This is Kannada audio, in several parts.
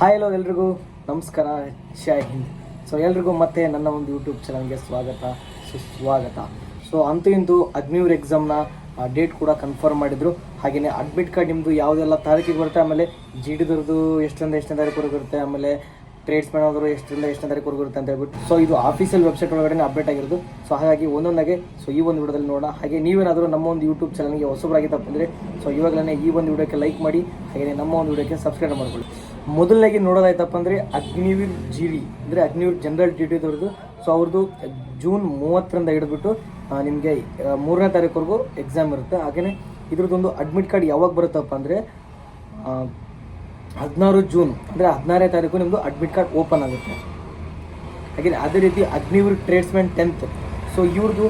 ಹಾಯ್ ಹಲೋ ಎಲ್ರಿಗೂ ನಮಸ್ಕಾರ, ಜೈ ಹಿಂದ್. ಸೊ ಎಲ್ರಿಗೂ ಮತ್ತೆ ನನ್ನ ಒಂದು ಯೂಟ್ಯೂಬ್ ಚಾನಲ್ಗೆ ಸ್ವಾಗತ ಸುಸ್ವಾಗತ. ಸೊ ಅಂತೂ ಇಂತೂ ಅಗ್ನಿವೀರ್ ಎಕ್ಸಾಮ್ನ ಡೇಟ್ ಕೂಡ ಕನ್ಫರ್ಮ್ ಮಾಡಿದರು. ಹಾಗೆಯೇ ಅಡ್ಮಿಟ್ ಕಾರ್ಡ್ ನಿಮ್ಮದು ಯಾವುದೆಲ್ಲ ತಾರೀಕಿಗೆ ಬರುತ್ತೆ, ಆಮೇಲೆ ಜಿ ಡಿದವ್ರದ್ದು ಎಷ್ಟರಿಂದ ಎಷ್ಟನೇ ತಾರೀಕು ಬರುತ್ತೆ, ಆಮೇಲೆ ಟ್ರೇಡ್ಸ್ಮನ್ ಅವರು ಎಷ್ಟರಿಂದ ಎಷ್ಟನೇ ತಾರೀಕು ಇರುತ್ತೆ ಅಂತ ಹೇಳ್ಬಿಟ್ಟು ಸೊ ಇದು ಆಫೀಷಿಯಲ್ ವೆಬ್ಸೈಟ್ ಒಳಗಡೆ ಅಪ್ಡೇಟ್ ಆಗಿರೋದು. ಸೊ ಹಾಗಾಗಿ ಒಂದೊಂದಾಗೆ ಸೊ ಈ ಒಂದು ವಿಡಿಯೋದಲ್ಲಿ ನೋಡೋಣ. ಹಾಗೆ ನೀವೇನಾದರೂ ನಮ್ಮ ಒಂದು ಯೂಟ್ಯೂಬ್ ಚಾನಲ್ಗೆ ಹೊಸಬರಾಗಿದ್ದಪ್ಪ ಅಂದರೆ ಸೊ ಇವಾಗಲೇ ಈ ಒಂದು ವಿಡಿಯೋಕ್ಕೆ ಲೈಕ್ ಮಾಡಿ, ಹಾಗೆಯೇ ನಮ್ಮ ಒಂದು ವಿಡಿಯೋಕ್ಕೆ ಸಬ್ಸ್ಕ್ರೈಬ್ ಮಾಡ್ಕೊಳ್ಳಿ. ಮೊದಲನೇಗೆ ನೋಡೋದಾಯ್ತಪ್ಪ ಅಂದರೆ ಅಗ್ನಿವೀರ್ ಜಿ ಡಿ ಅಂದರೆ ಅಗ್ನಿವೀರ್ ಜನರಲ್ ಡ್ಯೂಟಿದವ್ರದ್ದು. ಸೊ ಅವ್ರದ್ದು ಜೂನ್ 30ರಿಂದ ಹಿಡಿದ್ಬಿಟ್ಟು ನಿಮಗೆ 3ನೇ ತಾರೀಕುವರೆಗೂ ಎಕ್ಸಾಮ್ ಇರುತ್ತೆ. ಹಾಗೆಯೇ ಇದ್ರದ್ದೊಂದು ಅಡ್ಮಿಟ್ ಕಾರ್ಡ್ ಯಾವಾಗ ಬರುತ್ತಪ್ಪ ಅಂದರೆ 16 ಜೂನ್ ಅಂದರೆ 16ನೇ ತಾರೀಕು ನಿಮ್ಮದು ಅಡ್ಮಿಟ್ ಕಾರ್ಡ್ ಓಪನ್ ಆಗುತ್ತೆ. ಹಾಗೆ ಅದೇ ರೀತಿ ಅಗ್ನಿವೀರ್ ಟ್ರೇಡ್ಸ್ಮನ್ 10th. ಸೊ ಇವ್ರದ್ದು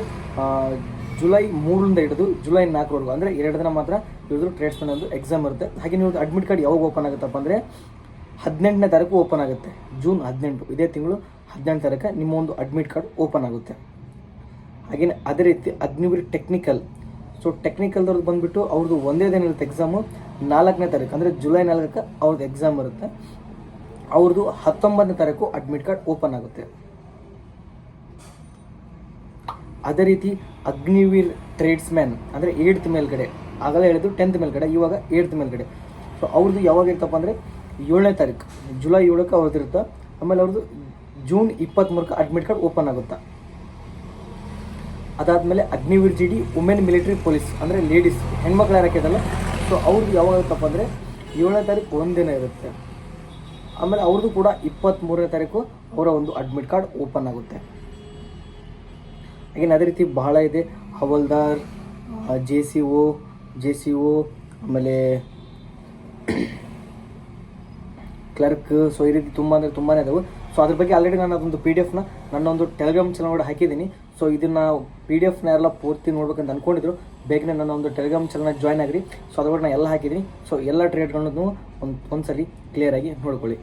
ಜುಲೈ 3ರಿಂದ ಹಿಡಿದು ಜುಲೈ 4ರವರೆಗೂ ಅಂದರೆ 2 ದಿನ ಮಾತ್ರ ಇವ್ರದ್ದು ಟ್ರೇಡ್ಸ್ಮನ್ ಒಂದು ಎಕ್ಸಾಮ್ ಇರುತ್ತೆ. ಹಾಗೆ ಇವ್ರದ್ದು ಅಡ್ಮಿಟ್ ಕಾರ್ಡ್ ಯಾವಾಗ ಓಪನ್ ಆಗುತ್ತಪ್ಪ ಅಂದರೆ 18ನೇ ತಾರೀಕು ಓಪನ್ ಆಗುತ್ತೆ. ಜೂನ್ 18 ಇದೇ ತಿಂಗಳು 18ನೇ ತಾರೀಕು ನಿಮ್ಮ ಒಂದು ಅಡ್ಮಿಟ್ ಕಾರ್ಡ್ ಓಪನ್ ಆಗುತ್ತೆ. ಹಾಗೆಯೇ ಅದೇ ರೀತಿ ಅಗ್ನಿವೀರ್ ಟೆಕ್ನಿಕಲ್. ಸೊ ಟೆಕ್ನಿಕಲ್ದವ್ರದ್ದು ಬಂದುಬಿಟ್ಟು ಅವ್ರದ್ದು ಒಂದೇ ದಿನ ಇರುತ್ತೆ ಎಕ್ಸಾಮು. 4ನೇ ತಾರೀಕು ಅಂದರೆ ಜುಲೈ 4ಕ್ಕೆ ಅವ್ರದ್ದು ಎಕ್ಸಾಮ್ ಇರುತ್ತೆ. ಅವ್ರದ್ದು 19ನೇ ತಾರೀಕು ಅಡ್ಮಿಟ್ ಕಾರ್ಡ್ ಓಪನ್ ಆಗುತ್ತೆ. ಅದೇ ರೀತಿ ಅಗ್ನಿವೀರ್ ಟ್ರೇಡ್ಸ್ಮ್ಯಾನ್ ಅಂದರೆ 8th ಮೇಲ್ಗಡೆ, ಆಗಲೇ ಹೇಳಿದ್ದು 10th ಮೇಲ್ಗಡೆ, ಇವಾಗ 8th ಮೇಲ್ಗಡೆ. ಸೊ ಅವ್ರದ್ದು ಯಾವಾಗ ಇರ್ತಪ್ಪ ಅಂದರೆ 7ನೇ ತಾರೀಕು ಜುಲೈ 7ಕ್ಕೆ ಅವ್ರದ್ದು ಇರುತ್ತೆ. ಆಮೇಲೆ ಅವ್ರದ್ದು ಜೂನ್ 23ಕ್ಕೆ ಅಡ್ಮಿಟ್ ಕಾರ್ಡ್ ಓಪನ್ ಆಗುತ್ತೆ. ಅದಾದಮೇಲೆ Agniveer G D women military police ಅಂದರೆ ಲೇಡೀಸ್ ಹೆಣ್ಮಕ್ಳು ಯಾರಕ್ಕಿದಲ್ಲ. ಸೊ ಅವ್ರದ್ದು ಯಾವಾಗ ಇರುತ್ತಪ್ಪ ಅಂದರೆ 7ನೇ ತಾರೀಕು ಒಂದಿನ ಇರುತ್ತೆ. ಆಮೇಲೆ ಅವ್ರದ್ದು ಕೂಡ 23ನೇ ತಾರೀಕು ಅವರ ಒಂದು ಅಡ್ಮಿಟ್ ಕಾರ್ಡ್ ಓಪನ್ ಆಗುತ್ತೆ. ಹಾಗೇನು ಅದೇ ರೀತಿ ಬಹಳ ಇದೆ. ಹವಲ್ದಾರ್, ಜೆ ಸಿ ಒ, ಆಮೇಲೆ ಕ್ಲರ್ಕ್. ಸೊ ಈ ರೀತಿ ತುಂಬ ಅಂದರೆ ತುಂಬಾ ಇದಾವೆ. ಸೊ ಅದ್ರ ಬಗ್ಗೆ ಆಲ್ರೆಡಿ ನಾನು ಅದೊಂದು PDF ನನ್ನ ಒಂದು ಟೆಲಿಗ್ರಾಮ್ ಚಾನಲ್ ಒಳಗೆ ಹಾಕಿದ್ದೀನಿ. ಸೊ ಇದನ್ನು PDF ಎಲ್ಲ ಪೂರ್ತಿ ನೋಡ್ಬೇಕಂತ ಅಂದ್ಕೊಂಡಿದ್ರು. ಬೇಗನೆ ನನ್ನ ಒಂದು ಟೆಲಿಗ್ರಾಮ್ ಚಾನಲ್ನ ಜಾಯ್ನ್ ಆಗಿರಿ. ಸೊ ಅದ್ರೊಳಗೆ ನಾನು ಎಲ್ಲ ಹಾಕಿದ್ದೀನಿ. ಸೊ ಎಲ್ಲ ಟ್ರೇಡ್ಗಳನ್ನು ಒಂದ್ಸಲಿ ಕ್ಲಿಯರಾಗಿ ನೋಡ್ಕೊಳ್ಳಿ.